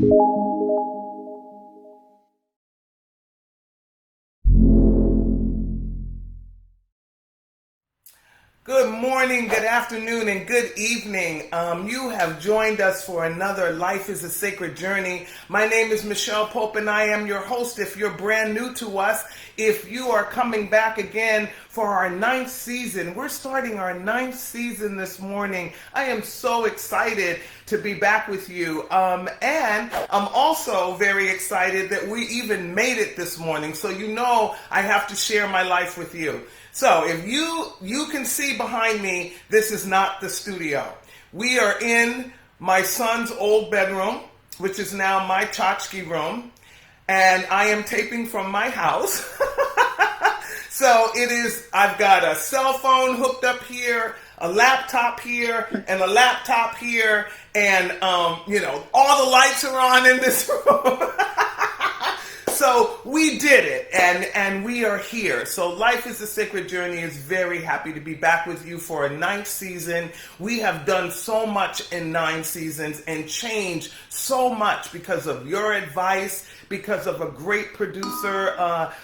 Good morning, good afternoon, and good evening. You have joined us for another Life is a Sacred Journey. My name is Micheal Pope, and I am your host. If you're brand new to us, if you are coming back again for our 9th season, we're starting our 9th season this morning. I am so excited to be back with you. And I'm also very excited that we even made it this morning. So you know I have to share my life with you. So if you can see behind me, this is not the studio. We are in my son's old bedroom, which is now my tchotchke room, and I am taping from my house. So I've got a cell phone hooked up here, a laptop here, and a laptop here, and all the lights are on in this room. So we did it, and we are here. So Life is a Sacred Journey is very happy to be back with you for a 9th season. We have done so much in 9 seasons and changed so much because of your advice, because of a great producer,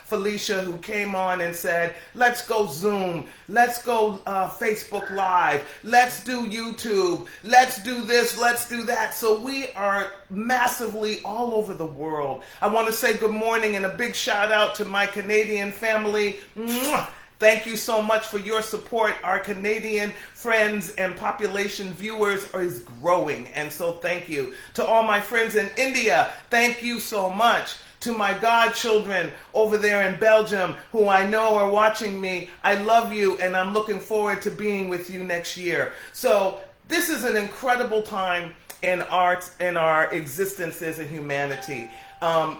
Felicia, who came on and said, let's go Zoom, let's go Facebook Live, let's do YouTube, let's do this, let's do that. So we are massively all over the world. I want to say good morning and a big shout out to my Canadian family. Mwah! Thank you so much for your support. Our Canadian friends and population viewers is growing, and so thank you. To all my friends in India, thank you so much. To my godchildren over there in Belgium, who I know are watching me, I love you, and I'm looking forward to being with you next year. So this is an incredible time in art, in our existence as a humanity.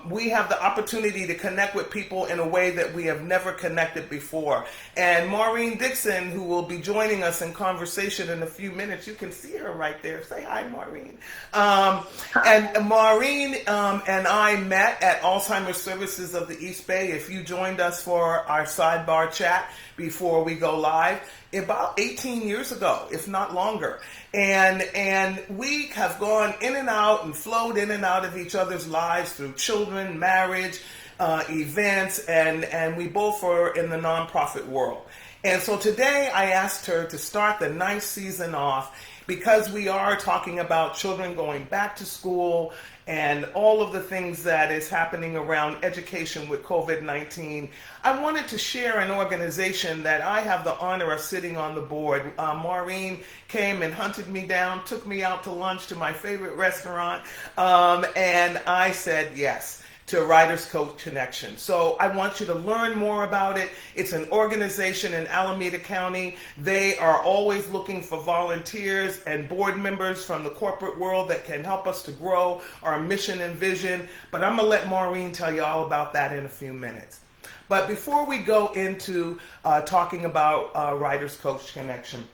We have the opportunity to connect with people in a way that we have never connected before. And Maureen Dixon, who will be joining us in conversation in a few minutes, you can see her right there. Say hi, Maureen. And Maureen and I met at Alzheimer's Services of the East Bay. If you joined us for our sidebar chat before we go live, about 18 years ago, if not longer. And we have gone in and out and flowed in and out of each other's lives through children, marriage, events, and we both are in the nonprofit world. And so today I asked her to start the 9th season off because we are talking about children going back to school and all of the things that is happening around education with COVID-19. I wanted to share an organization that I have the honor of sitting on the board. Maureen came and hunted me down, took me out to lunch to my favorite restaurant, and I said yes to WriterCoach Connection. So I want you to learn more about it. It's an organization in Alameda County. They are always looking for volunteers and board members from the corporate world that can help us to grow our mission and vision. But I'm gonna let Maureen tell you all about that in a few minutes. But before we go into talking about WriterCoach Connection,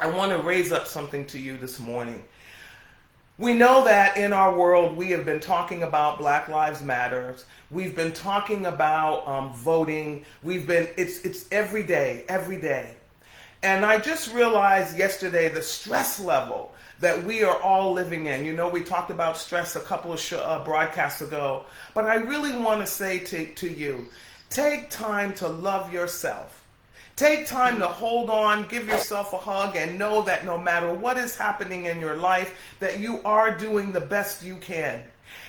I want to raise up something to you this morning. We know that in our world, we have been talking about Black Lives Matter. We've been talking about voting. It's every day. And I just realized yesterday the stress level that we are all living in. You know, we talked about stress a couple of broadcasts ago, but I really want to say to you, take time to love yourself. Take time to hold on, give yourself a hug, and know that no matter what is happening in your life, that you are doing the best you can.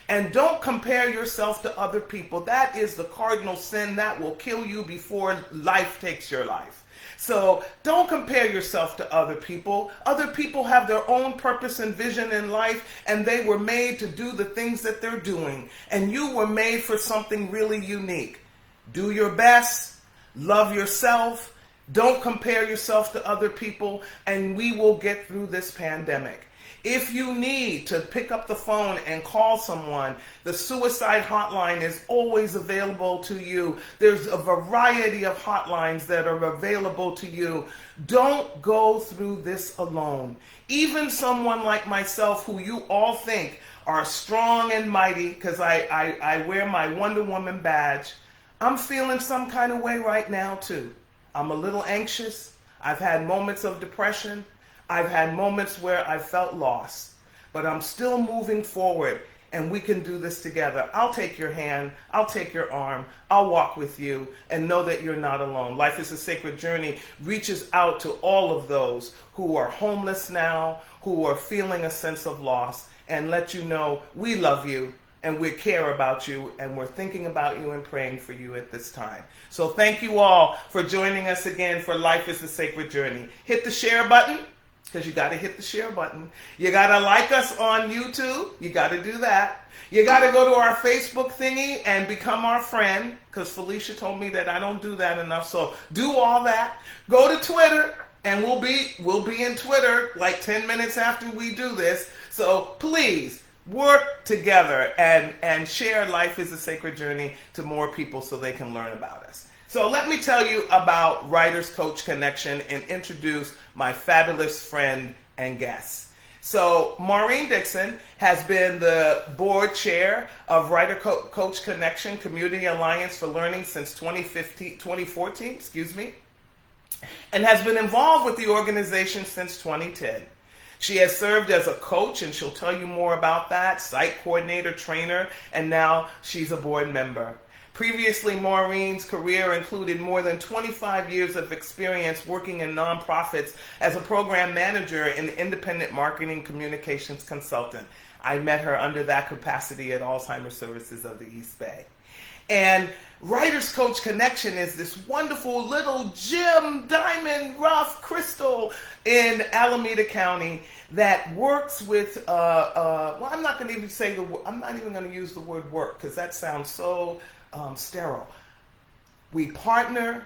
And don't compare yourself to other people. That is the cardinal sin that will kill you before life takes your life. So don't compare yourself to other people. Other people have their own purpose and vision in life, and they were made to do the things that they're doing. And you were made for something really unique. Do your best, love yourself, don't compare yourself to other people, and we will get through this pandemic. If you need to pick up the phone and call someone, the suicide hotline is always available to you. There's a variety of hotlines that are available to you. Don't go through this alone. Even someone like myself, who you all think are strong and mighty, because I wear my Wonder Woman badge, I'm feeling some kind of way right now too. I'm a little anxious. I've had moments of depression. I've had moments where I felt lost, but I'm still moving forward. and we can do this together. I'll take your hand, I'll take your arm, I'll walk with you, and know that you're not alone. Life is a Sacred Journey reaches out to all of those who are homeless now, who are feeling a sense of loss, and let you know we love you and we care about you and we're thinking about you and praying for you at this time. So thank you all for joining us again for Life is a Sacred Journey. Hit the share button, because you got to hit the share button. You got to like us on YouTube. You got to do that. You got to go to our Facebook thingy and become our friend, because Felicia told me that I don't do that enough. So do all that. Go to Twitter, and we'll be in Twitter like 10 minutes after we do this. So please work together and share Life is a Sacred Journey to more people so they can learn about us. So let me tell you about Writers Coach Connection and introduce my fabulous friend and guest. So Maureen Dixon has been the board chair of WriterCoach Connection Community Alliance for Learning since 2014, and has been involved with the organization since 2010. She has served as a coach, and she'll tell you more about that, site coordinator, trainer, and now she's a board member. Previously, Maureen's career included more than 25 years of experience working in nonprofits as a program manager and independent marketing communications consultant. I met her under that capacity at Alzheimer's Services of the East Bay. And Writers Coach Connection is this wonderful little gem, diamond, rough crystal in Alameda County that works with, well, I'm not even going to use the word work because that sounds so sterile. We partner,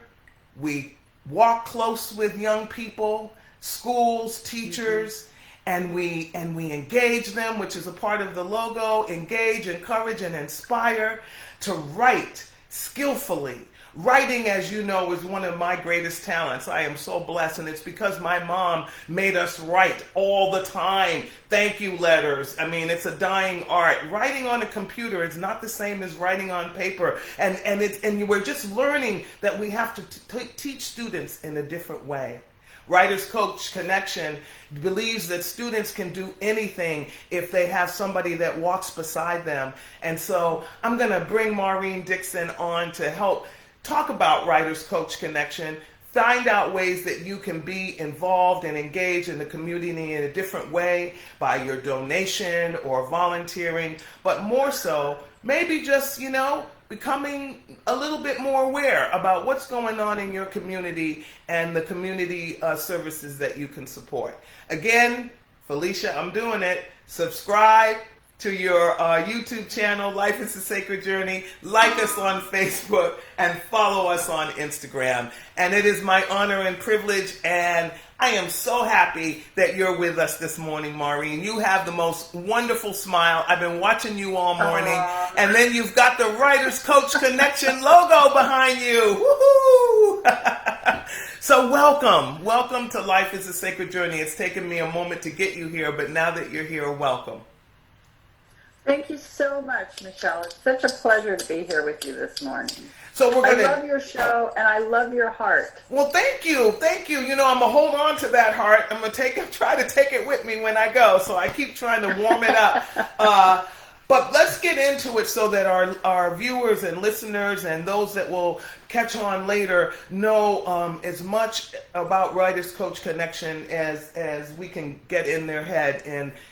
we walk close with young people, schools, teachers, and we engage them, which is a part of the logo, engage, encourage, and inspire to write skillfully. Writing, as you know, is one of my greatest talents. I am so blessed, and it's because my mom made us write all the time. Thank you letters. I mean, it's a dying art. Writing on a computer is not the same as writing on paper, and we're just learning that we have to teach students in a different way. Writers Coach Connection believes that students can do anything if they have somebody that walks beside them. And so I'm going to bring Maureen Dixon on to help talk about Writers Coach Connection, find out ways that you can be involved and engaged in the community in a different way by your donation or volunteering, but more so, maybe just, becoming a little bit more aware about what's going on in your community and the community services that you can support. Again, Felicia, I'm doing it. Subscribe to your YouTube channel, Life is a Sacred Journey. Like us on Facebook and follow us on Instagram. And it is my honor and privilege, and I am so happy that you're with us this morning, Maureen. You have the most wonderful smile. I've been watching you all morning. And then you've got the Writers Coach Connection logo behind you. Woohoo! So welcome to Life is a Sacred Journey. It's taken me a moment to get you here, but now that you're here, welcome. Thank you so much, Micheal. It's such a pleasure to be here with you this morning. So I love your show, and I love your heart. Well, thank you. I'm going to hold on to that heart. I'm going to try to take it with me when I go, so I keep trying to warm it up. But let's get into it so that our viewers and listeners and those that will catch on later know as much about Writers Coach Connection as we can get in their head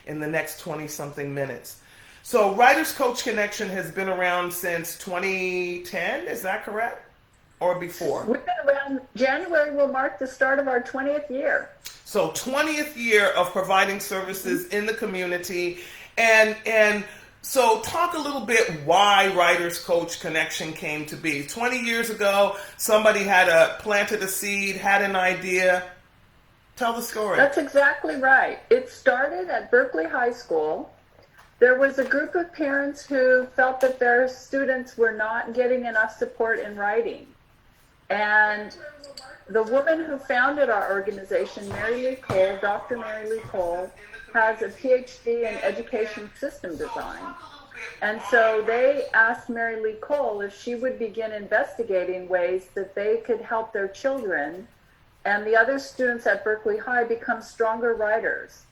in the next 20-something minutes. So Writers Coach Connection has been around since 2010, is that correct? Or before? We've been around. January will mark the start of our 20th year. So 20th year of providing services in the community. And so talk a little bit why Writers Coach Connection came to be. 20 years ago, somebody planted a seed, had an idea. Tell the story. That's exactly right. It started at Berkeley High School. There was a group of parents who felt that their students were not getting enough support in writing. And the woman who founded our organization, Mary Lee Cole, Dr. Mary Lee Cole, has a PhD in education system design. And so they asked Mary Lee Cole if she would begin investigating ways that they could help their children and the other students at Berkeley High become stronger writers.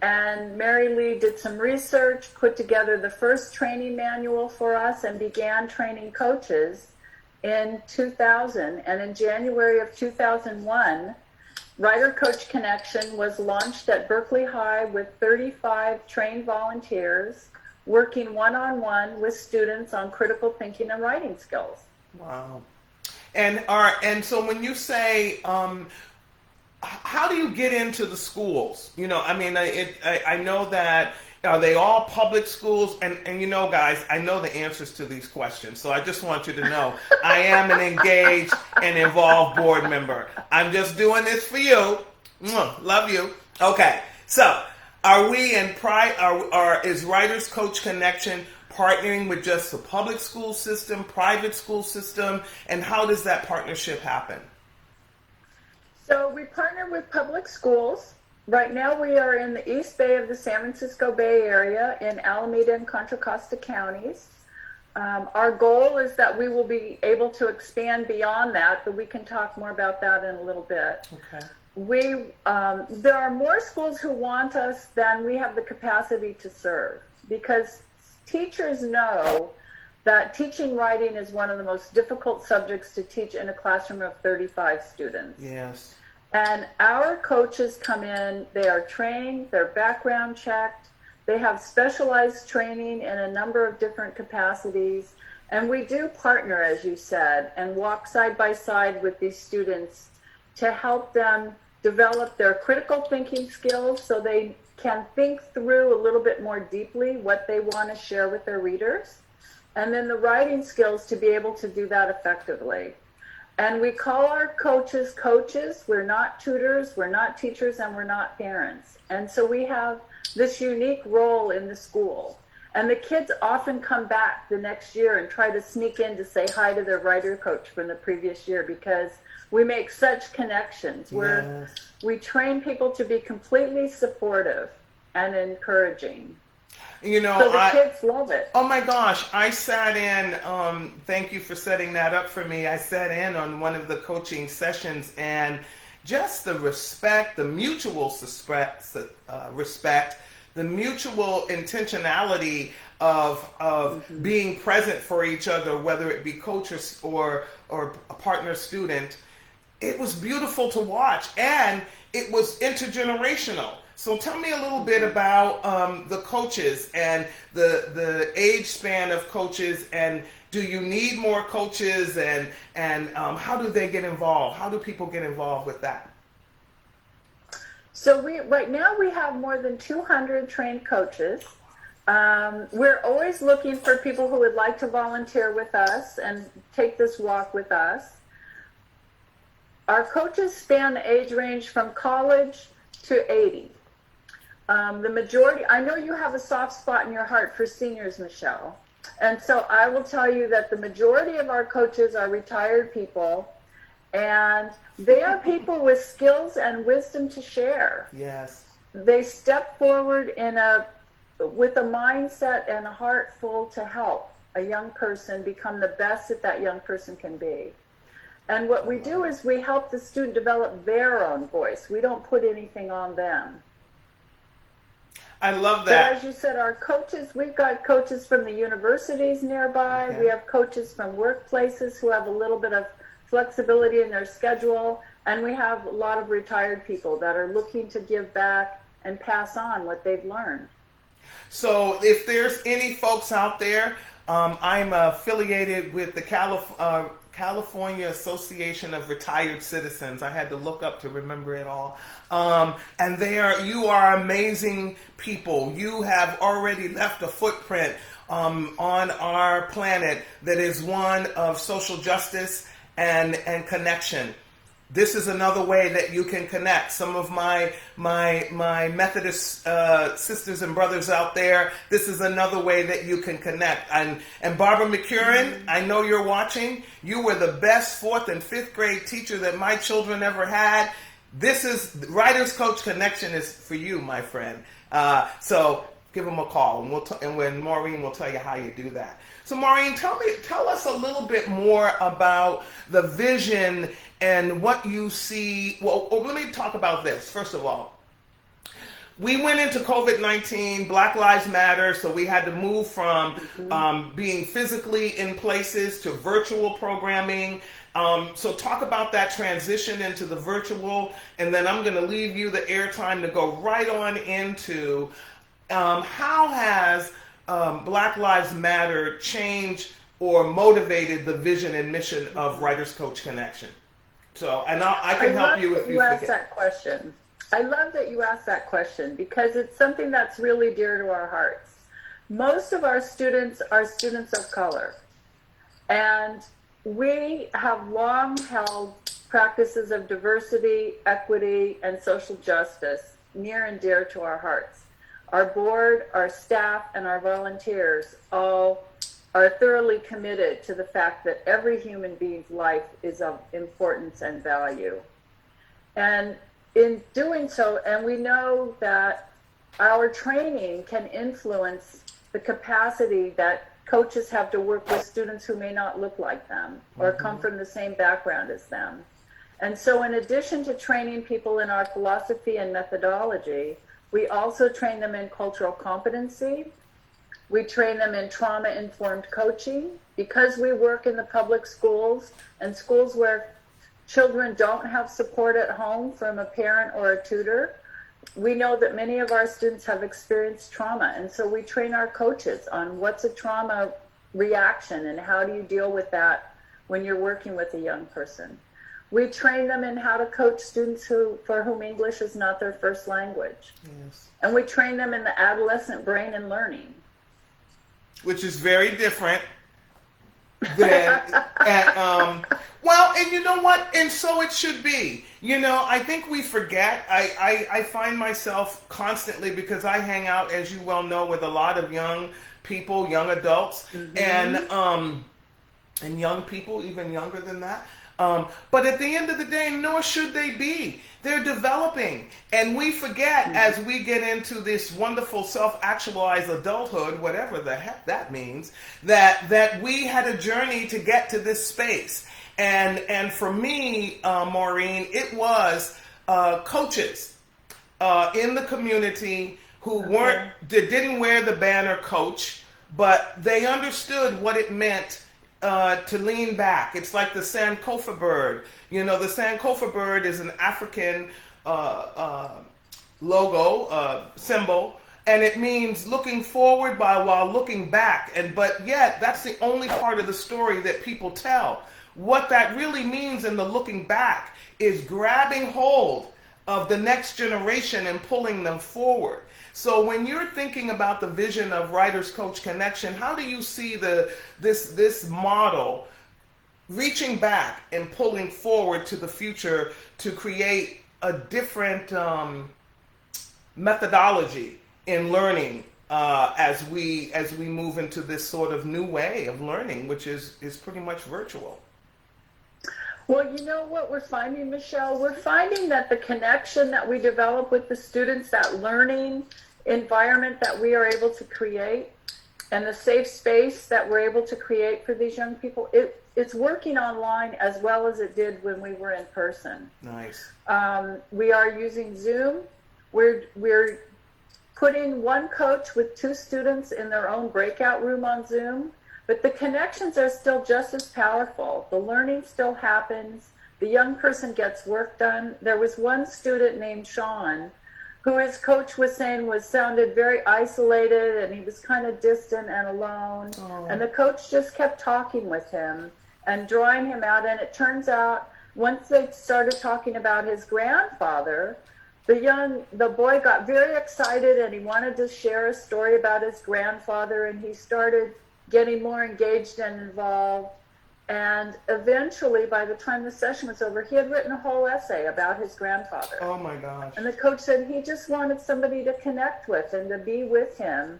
And Mary Lee did some research, put together the first training manual for us, and began training coaches in 2000. And in January of 2001, WriterCoach Connection was launched at Berkeley High with 35 trained volunteers working one-on-one with students on critical thinking and writing skills. Wow. And so when you say, how do you get into the schools? You know, I mean, I know that, are they all public schools? And you know, guys, I know the answers to these questions. So I just want you to know, I am an engaged and involved board member. I'm just doing this for you. Love you. Okay. So are we in is WriterCoach Connection partnering with just the public school system, private school system, and how does that partnership happen? So we partner with public schools. Right now we are in the East Bay of the San Francisco Bay Area in Alameda and Contra Costa counties. Our goal is that we will be able to expand beyond that, but we can talk more about that in a little bit. Okay. There are more schools who want us than we have the capacity to serve, because teachers know that teaching writing is one of the most difficult subjects to teach in a classroom of 35 students. Yes. And our coaches come in, they are trained, they're background checked, they have specialized training in a number of different capacities, and we do partner, as you said, and walk side by side with these students to help them develop their critical thinking skills so they can think through a little bit more deeply what they want to share with their readers, and then the writing skills to be able to do that effectively. And we call our coaches coaches. We're not tutors, we're not teachers, and we're not parents. And so we have this unique role in the school. And the kids often come back the next year and try to sneak in to say hi to their writer coach from the previous year, because we make such connections. Yes. We train people to be completely supportive and encouraging. You know, so the kids love it. Oh my gosh, I sat in, thank you for setting that up for me. I sat in on one of the coaching sessions, and just the respect, the mutual respect, the mutual intentionality of being present for each other, whether it be coach or a partner student. It was beautiful to watch, and it was intergenerational. So tell me a little bit about the coaches and the age span of coaches, and do you need more coaches, and how do they get involved? How do people get involved with that? So right now we have more than 200 trained coaches. We're always looking for people who would like to volunteer with us and take this walk with us. Our coaches span the age range from college to 80. The majority, I know you have a soft spot in your heart for seniors, Micheal. And so I will tell you that the majority of our coaches are retired people, and they are people with skills and wisdom to share. Yes. They step forward with a mindset and a heart full to help a young person become the best that young person can be. And what we do is we help the student develop their own voice. We don't put anything on them. I love that. But as you said, our coaches, we've got coaches from the universities nearby. Okay. We have coaches from workplaces who have a little bit of flexibility in their schedule. And we have a lot of retired people that are looking to give back and pass on what they've learned. So if there's any folks out there, I'm affiliated with the California Association of Retired Citizens. I had to look up to remember it all. And you are amazing people. You have already left a footprint on our planet that is one of social justice and connection. This is another way that you can connect. Some of my Methodist sisters and brothers out there, this is another way that you can connect. And Barbara McCurran, I know you're watching. You were the best 4th and 5th grade teacher that my children ever had. This is WriterCoach Connection is for you, my friend. So give them a call, and and when Maureen will tell you how you do that. So Maureen, tell us a little bit more about the vision and what you see. Well, let me talk about this first of all. We went into COVID-19, Black Lives Matter, so we had to move from being physically in places to virtual programming. So talk about that transition into the virtual, and then I'm going to leave you the airtime to go right on into how has Black Lives Matter changed or motivated the vision and mission of Writers Coach Connection? So, and I can help you if you asked that question. I love that you asked that question because it's something that's really dear to our hearts. Most of our students are students of color, and we have long held practices of diversity, equity, and social justice near and dear to our hearts. Our board, our staff, and our volunteers all are thoroughly committed to the fact that every human being's life is of importance and value. And in doing so, and we know that our training can influence the capacity that coaches have to work with students who may not look like them or come from the same background as them. And so in addition to training people in our philosophy and methodology, we also train them in cultural competency. We train them in trauma-informed coaching because we work in the public schools and schools where children don't have support at home from a parent or a tutor. We know that many of our students have experienced trauma, and so we train our coaches on what's a trauma reaction and how do you deal with that when you're working with a young person. We train them in how to coach students for whom English is not their first language. Yes. And we train them in the adolescent brain and learning. Which is very different than well, and you know what? And so it should be. You know, I think we forget. I find myself constantly, because I hang out, as you well know, with a lot of young people, young adults, and young people, even younger than that. But at the end of the day, nor should they be. They're developing. And we forget as we get into this wonderful self-actualized adulthood, whatever the heck that means, that we had a journey to get to this space. And for me, Maureen, it was coaches in the community who didn't wear the banner coach, but they understood what it meant to lean back. It's like the Sankofa bird. You know, the Sankofa bird is an African logo, symbol, and it means looking forward while looking back. But yet, that's the only part of the story that people tell. What that really means in the looking back is grabbing hold of the next generation and pulling them forward. So when you're thinking about the vision of Writers Coach Connection, how do you see this model reaching back and pulling forward to the future to create a different methodology in learning as we move into this sort of new way of learning, which is pretty much virtual? Well, you know what we're finding, Michelle? We're finding that the connection that we develop with the students, that learning environment that we are able to create, and the safe space that we're able to create for these young people, it's working online as well as it did when we were in person. Nice. We are using Zoom. We're putting one coach with two students in their own breakout room on Zoom. But the connections are still just as powerful. The learning still happens. The young person gets work done. There was one student named Sean who his coach was saying sounded very isolated, and he was kind of distant and alone. Oh. And the coach just kept talking with him and drawing him out. And it turns out once they started talking about his grandfather, the boy got very excited and he wanted to share a story about his grandfather, and he started getting more engaged and involved. And eventually, by the time the session was over, he had written a whole essay about his grandfather. Oh my gosh. And the coach said he just wanted somebody to connect with and to be with him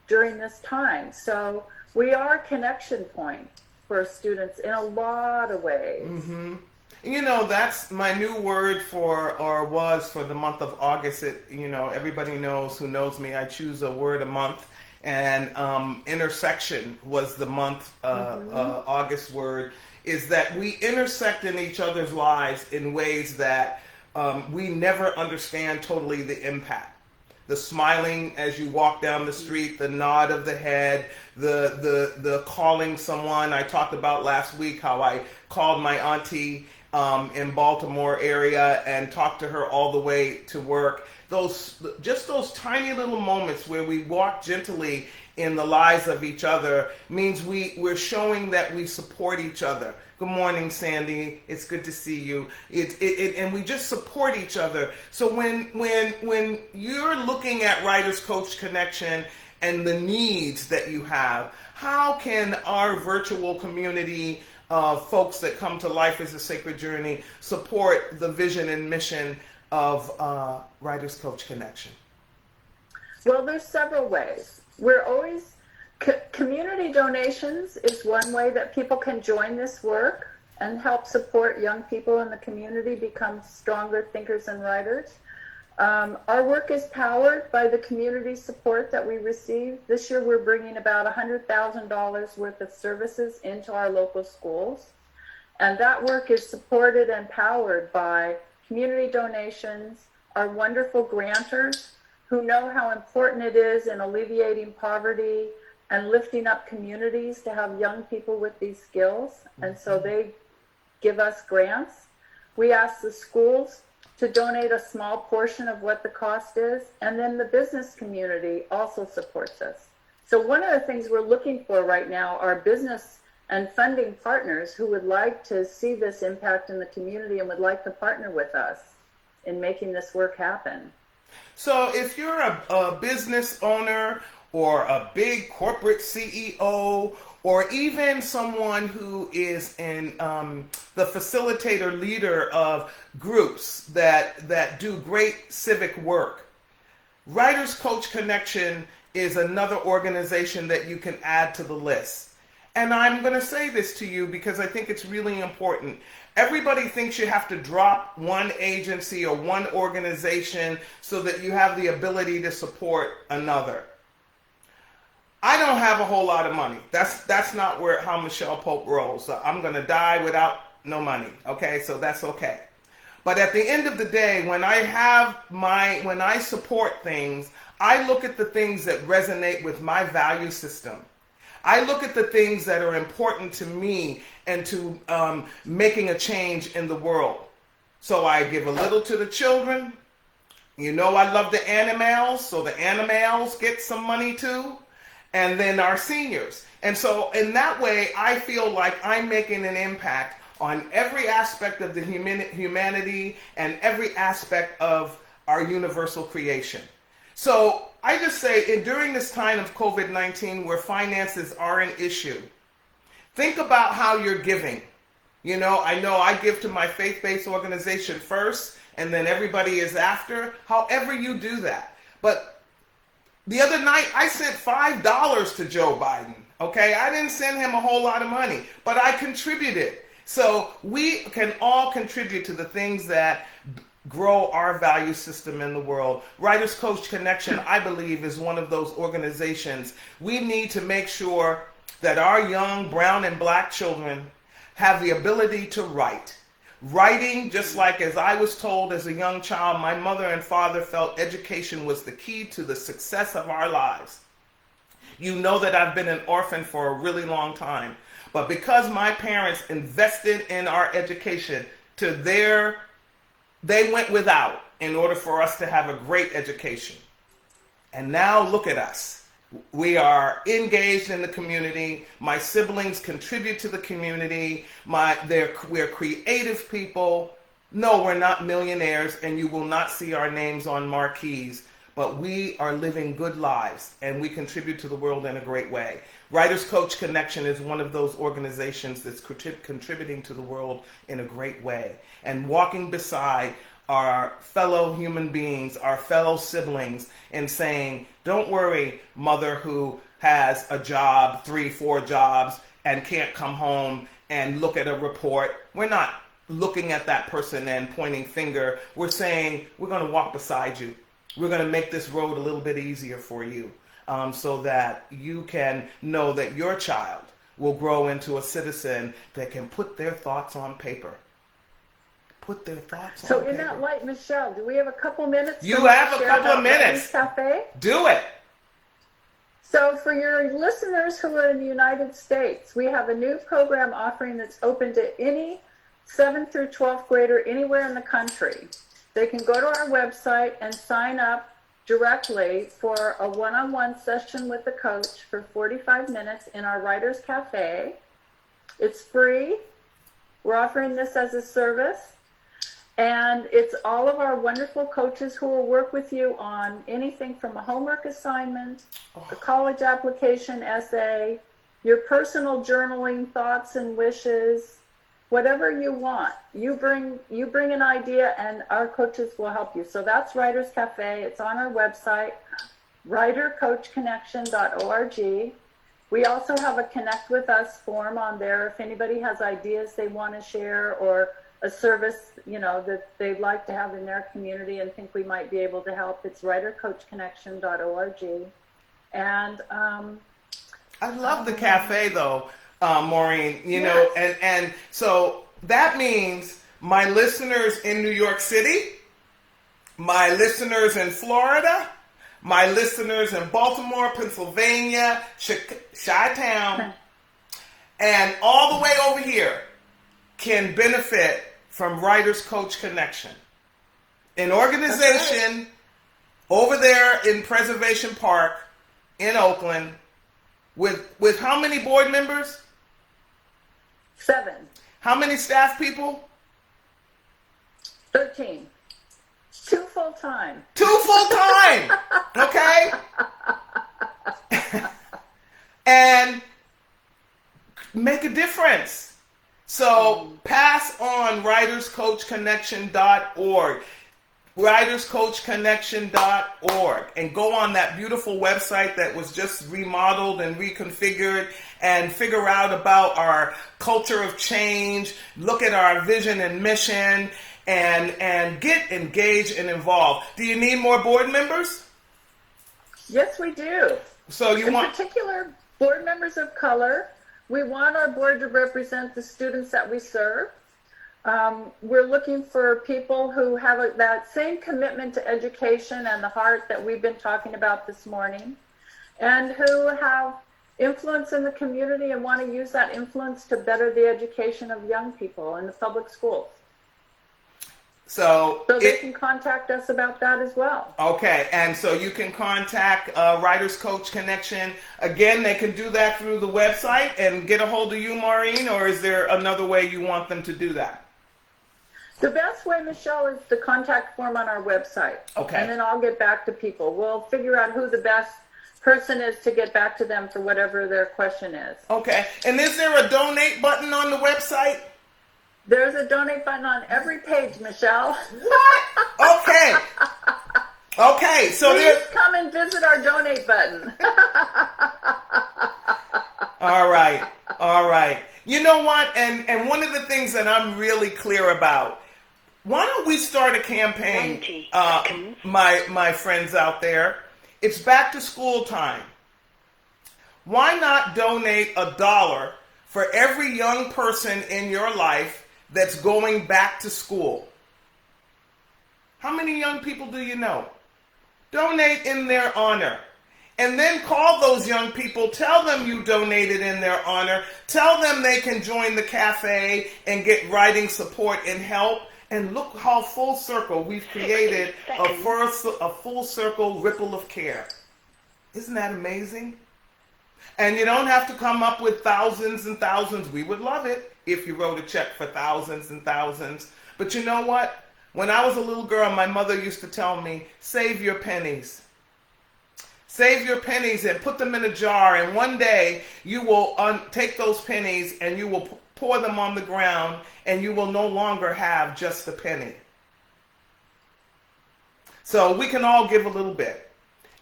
during this time. So we are a connection point for students in a lot of ways. You know, that's my new word for, or was for the month of August. Everybody knows who knows me. I choose a word a month, and intersection was the month, August word, is that we intersect in each other's lives in ways that we never understand totally the impact. The smiling as you walk down the street, the nod of the head, the calling someone. I talked about last week how I called my auntie in Baltimore area and talked to her all the way to work. Those tiny little moments where we walk gently in the lives of each other means we're showing that we support each other. Good morning, Sandy. It's good to see you. And we just support each other. So when you're looking at Writers Coach Connection and the needs that you have, how can our virtual community of folks that come to Life is a Sacred Journey support the vision and mission of Writers Coach Connection? Well, there's several ways. We're always community donations is one way that people can join this work and help support young people in the community become stronger thinkers and writers. Our work is powered by the community support that we receive. This year we're bringing about $100,000 worth of services into our local schools. And that work is supported and powered by community donations, our wonderful grantors who know how important it is in alleviating poverty and lifting up communities to have young people with these skills. And so they give us grants. We ask the schools to donate a small portion of what the cost is, and then the business community also supports us. So one of the things we're looking for right now are business and funding partners who would like to see this impact in the community and would like to partner with us in making this work happen. So if you're a business owner or a big corporate CEO, or even someone who is in the facilitator leader of groups that do great civic work, Writers Coach Connection is another organization that you can add to the list. And I'm going to say this to you because I think it's really important. Everybody thinks you have to drop one agency or one organization so that you have the ability to support another. I don't have a whole lot of money. That's not how Micheal Pope rolls. So I'm going to die without no money. Okay, so that's okay. But at the end of the day, when I support things, I look at the things that resonate with my value system. I look at the things that are important to me and to making a change in the world. So I give a little to the children. You know I love the animals, so the animals get some money too. And then our seniors. And so in that way, I feel like I'm making an impact on every aspect of the humanity and every aspect of our universal creation. So I just say, during this time of COVID-19 where finances are an issue, think about how you're giving. I know I give to my faith-based organization first, and then everybody is after. However you do that. But the other night, I sent $5 to Joe Biden, okay? I didn't send him a whole lot of money, but I contributed. So we can all contribute to the things that grow our value system in the world. Writers Coach Connection, I believe, is one of those organizations. We need to make sure that our young brown and black children have the ability to write. Writing, just like as I was told as a young child, my mother and father felt education was the key to the success of our lives. You know that I've been an orphan for a really long time. But because my parents invested in our education they went without in order for us to have a great education. And now look at us. We are engaged in the community. My siblings contribute to the community. We're creative people. No, we're not millionaires, and you will not see our names on marquees. But we are living good lives, and we contribute to the world in a great way. Writers Coach Connection is one of those organizations that's contributing to the world in a great way, and walking beside our fellow human beings, our fellow siblings, and saying, don't worry, mother who has a job, 3, 4 jobs, and can't come home and look at a report. We're not looking at that person and pointing finger. We're saying, we're going to walk beside you. We're going to make this road a little bit easier for you, so that you can know that your child will grow into a citizen that can put their thoughts on paper. Put their thoughts on paper. So in that light, Micheal, do we have a couple minutes? You have a couple of minutes. Cafe? Do it. So for your listeners who are in the United States, we have a new program offering that's open to any 7th through 12th grader anywhere in the country. They can go to our website and sign up directly for a one-on-one session with the coach for 45 minutes in our Writers Cafe. It's free. We're offering this as a service. And it's all of our wonderful coaches who will work with you on anything from a homework assignment, a college application essay, your personal journaling thoughts and wishes, whatever you want. You bring an idea and our coaches will help you. So that's Writers Cafe. It's on our website, WriterCoachConnection.org. We also have a Connect With Us form on there if anybody has ideas they want to share or a service, that they'd like to have in their community and think we might be able to help. It's WriterCoachConnection.org. And I love the cafe though, Maureen, Yes. and so that means my listeners in New York City, my listeners in Florida, my listeners in Baltimore, Pennsylvania, Chi-Town, and all the way over here can benefit from Writers Coach Connection. An organization over there in Preservation Park in Oakland with how many board members? 7. How many staff people? 13. 2 full-time. 2 full-time, okay? And make a difference. So pass on WritersCoachConnection.org, WritersCoachConnection.org, and go on that beautiful website that was just remodeled and reconfigured and figure out about our culture of change, look at our vision and mission, and get engaged and involved. Do you need more board members? Yes, we do. So you in want particular board members of color. We want our board to represent the students that we serve. We're looking for people who have that same commitment to education and the heart that we've been talking about this morning, and who have influence in the community and want to use that influence to better the education of young people in the public schools. So they can contact us about that as well. Okay, and so you can contact Writers Coach Connection. Again, they can do that through the website and get a hold of you, Maureen, or is there another way you want them to do that? The best way, Micheal, is the contact form on our website. Okay. And then I'll get back to people. We'll figure out who the best person is to get back to them for whatever their question is. Okay, and is there a donate button on the website? There's a donate button on every page, Micheal. What? Okay. Okay, so please come and visit our donate button. All right. You know what? And one of the things that I'm really clear about, why don't we start a campaign, my friends out there? It's back to school time. Why not donate $1 for every young person in your life that's going back to school? How many young people do you know? Donate in their honor. And then call those young people, tell them you donated in their honor, tell them they can join the cafe and get writing support and help. And look how full circle we've created, a full circle ripple of care. Isn't that amazing? And you don't have to come up with thousands and thousands. We would love it if you wrote a check for thousands and thousands. But you know what? When I was a little girl, my mother used to tell me, save your pennies. Save your pennies and put them in a jar. And one day you will take those pennies and you will pour them on the ground and you will no longer have just a penny. So we can all give a little bit.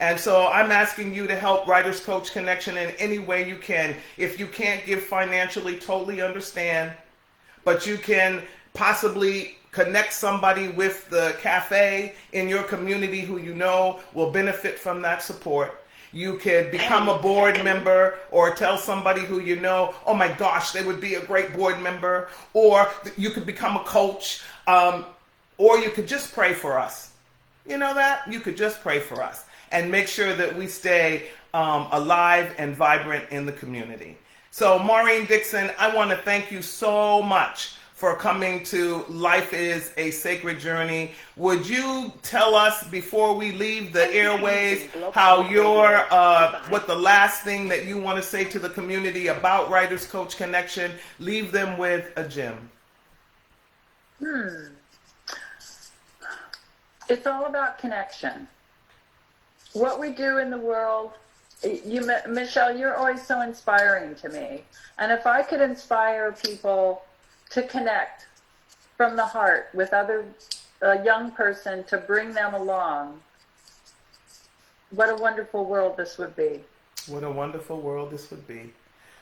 And so I'm asking you to help Writers Coach Connection in any way you can. If you can't give financially, totally understand. But you can possibly connect somebody with the cafe in your community who you know will benefit from that support. You could become a board member or tell somebody who you know, oh my gosh, they would be a great board member. Or you could become a coach, or you could just pray for us. You know that? You could just pray for us and make sure that we stay alive and vibrant in the community. So Maureen Dixon, I want to thank you so much for coming to Life is a Sacred Journey. Would you tell us before we leave the airways how what the last thing that you want to say to the community about Writers Coach Connection? Leave them with a gem. It's all about connection. What we do in the world, Micheal, you're always so inspiring to me. And if I could inspire people to connect from the heart with a young person, to bring them along, what a wonderful world this would be. What a wonderful world this would be.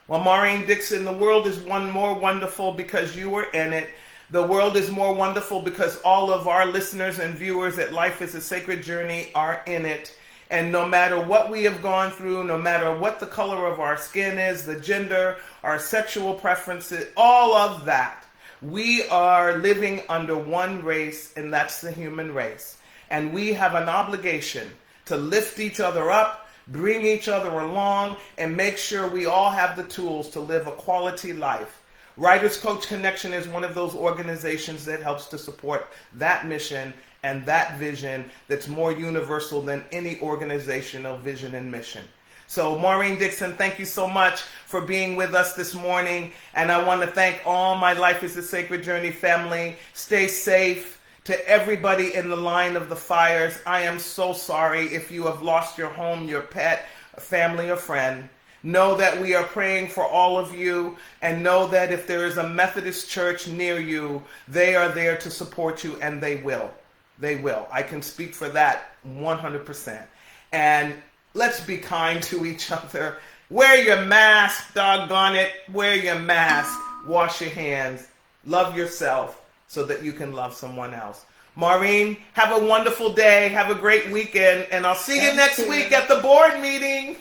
Well, Maureen Dixon, the world is one more wonderful because you were in it. The world is more wonderful because all of our listeners and viewers at Life is a Sacred Journey are in it. And no matter what we have gone through, no matter what the color of our skin is, the gender, our sexual preferences, all of that, we are living under one race, and that's the human race. And we have an obligation to lift each other up, bring each other along, and make sure we all have the tools to live a quality life. Writers Coach Connection is one of those organizations that helps to support that mission and that vision that's more universal than any organizational vision and mission. So Maureen Dixon, thank you so much for being with us this morning. And I want to thank all my Life is a Sacred Journey family. Stay safe. To everybody in the line of the fires, I am so sorry if you have lost your home, your pet, family, or friend. Know that we are praying for all of you, and know that if there is a Methodist church near you, they are there to support you, and they will. They will. I can speak for that 100%. And let's be kind to each other. Wear your mask, doggone it. Wear your mask. Wash your hands. Love yourself so that you can love someone else. Maureen, have a wonderful day. Have a great weekend. And I'll see you next week at the board meeting.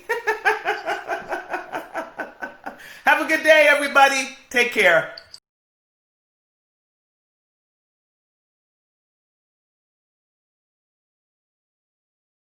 Have a good day, everybody. Take care.